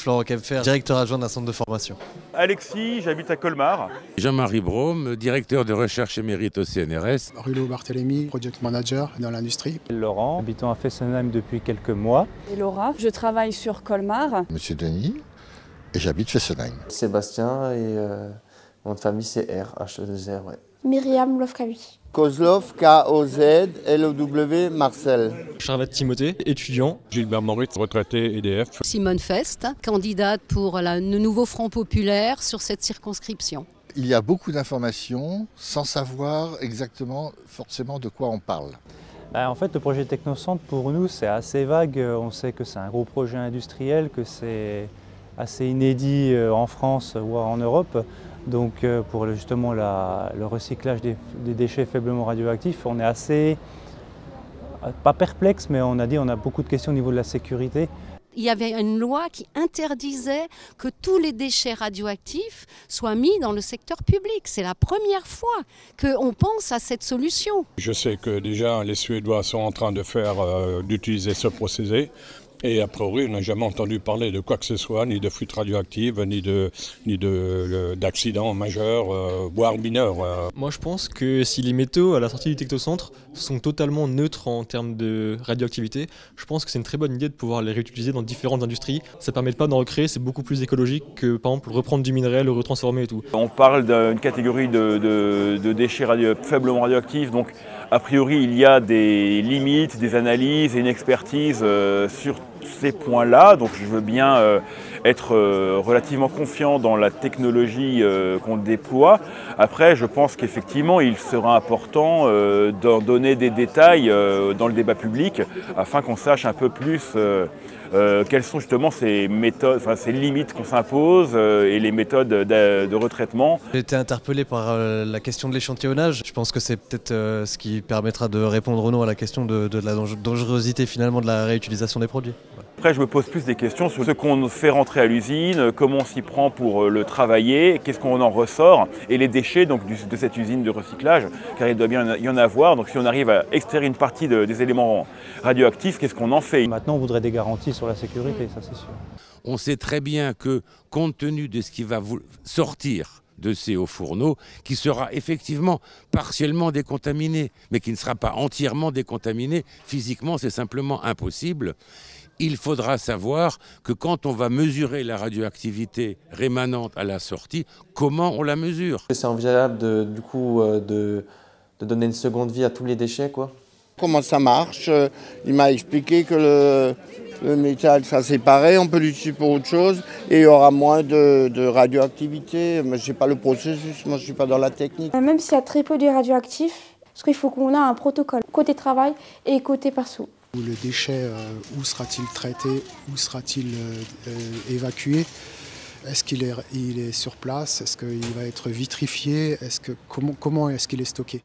Florent Kempfer, directeur adjoint d'un centre de formation. Alexis, j'habite à Colmar. Jean-Marie Brome, directeur de recherche émérite au CNRS. Rulo Barthélémy, project manager dans l'industrie. Laurent, habitant à Fessenheim depuis quelques mois. Et Laura, je travaille sur Colmar. Monsieur Denis, et j'habite Fessenheim. Sébastien et mon nom de famille c'est R, H-E-2-R, ouais. Myriam Lovkawi. Kozlov, K-O-Z-L-O-W, Marcel. Charlotte Timothée, étudiant. Gilbert Moritz, retraité EDF. Simone Fest, candidate pour le nouveau Front Populaire sur cette circonscription. Il y a beaucoup d'informations sans savoir exactement forcément de quoi on parle. En fait, le projet Technocentre, pour nous, c'est assez vague. On sait que c'est un gros projet industriel, que c'est assez inédit en France ou en Europe. Donc pour justement le recyclage des déchets faiblement radioactifs, on est assez, pas perplexe, mais on a beaucoup de questions au niveau de la sécurité. Il y avait une loi qui interdisait que tous les déchets radioactifs soient mis dans le secteur public. C'est la première fois qu'on pense à cette solution. Je sais que déjà les Suédois sont en train d'utiliser ce procédé. Et a priori, on n'a jamais entendu parler de quoi que ce soit, ni de fuite radioactive, ni d'accidents majeurs, voire mineurs. Moi, je pense que si les métaux à la sortie du Technocentre sont totalement neutres en termes de radioactivité, je pense que c'est une très bonne idée de pouvoir les réutiliser dans différentes industries. Ça ne permet pas d'en recréer, c'est beaucoup plus écologique que par exemple reprendre du minerai, le retransformer et tout. On parle d'une catégorie de déchets faiblement radioactifs, donc a priori il y a des limites, des analyses et une expertise sur ces points-là, donc je veux bien être relativement confiant dans la technologie qu'on déploie. Après, je pense qu'effectivement, il sera important d'en donner des détails dans le débat public afin qu'on sache un peu plus quelles sont justement ces méthodes, ces limites qu'on s'impose et les méthodes de retraitement. J'ai été interpellé par la question de l'échantillonnage. Je pense que c'est peut-être ce qui permettra de répondre ou non à la question de la dangerosité finalement de la réutilisation des produits. Après, je me pose plus des questions sur ce qu'on fait rentrer à l'usine, comment on s'y prend pour le travailler, qu'est-ce qu'on en ressort, et les déchets donc, de cette usine de recyclage, car il doit bien y en avoir. Donc si on arrive à extraire une partie des éléments radioactifs, qu'est-ce qu'on en fait? Maintenant, on voudrait des garanties sur la sécurité, ça c'est sûr. On sait très bien que, compte tenu de ce qui va sortir de ces hauts fourneaux, qui sera effectivement partiellement décontaminé, mais qui ne sera pas entièrement décontaminé, physiquement c'est simplement impossible. Il faudra savoir que quand on va mesurer la radioactivité rémanente à la sortie, comment on la mesure? C'est envisageable de donner une seconde vie à tous les déchets, quoi. Comment ça marche? Il m'a expliqué que le métal sera séparé, on peut l'utiliser pour autre chose et il y aura moins de radioactivité. Mais je n'ai pas le processus, moi je ne suis pas dans la technique. Même s'il y a très peu de radioactifs, parce qu'il faut qu'on ait un protocole côté travail et côté perso. Le déchet, où sera-t-il traité, où sera-t-il évacué? Est-ce qu'il est sur place? Est-ce qu'il va être vitrifié? Comment est-ce qu'il est stocké?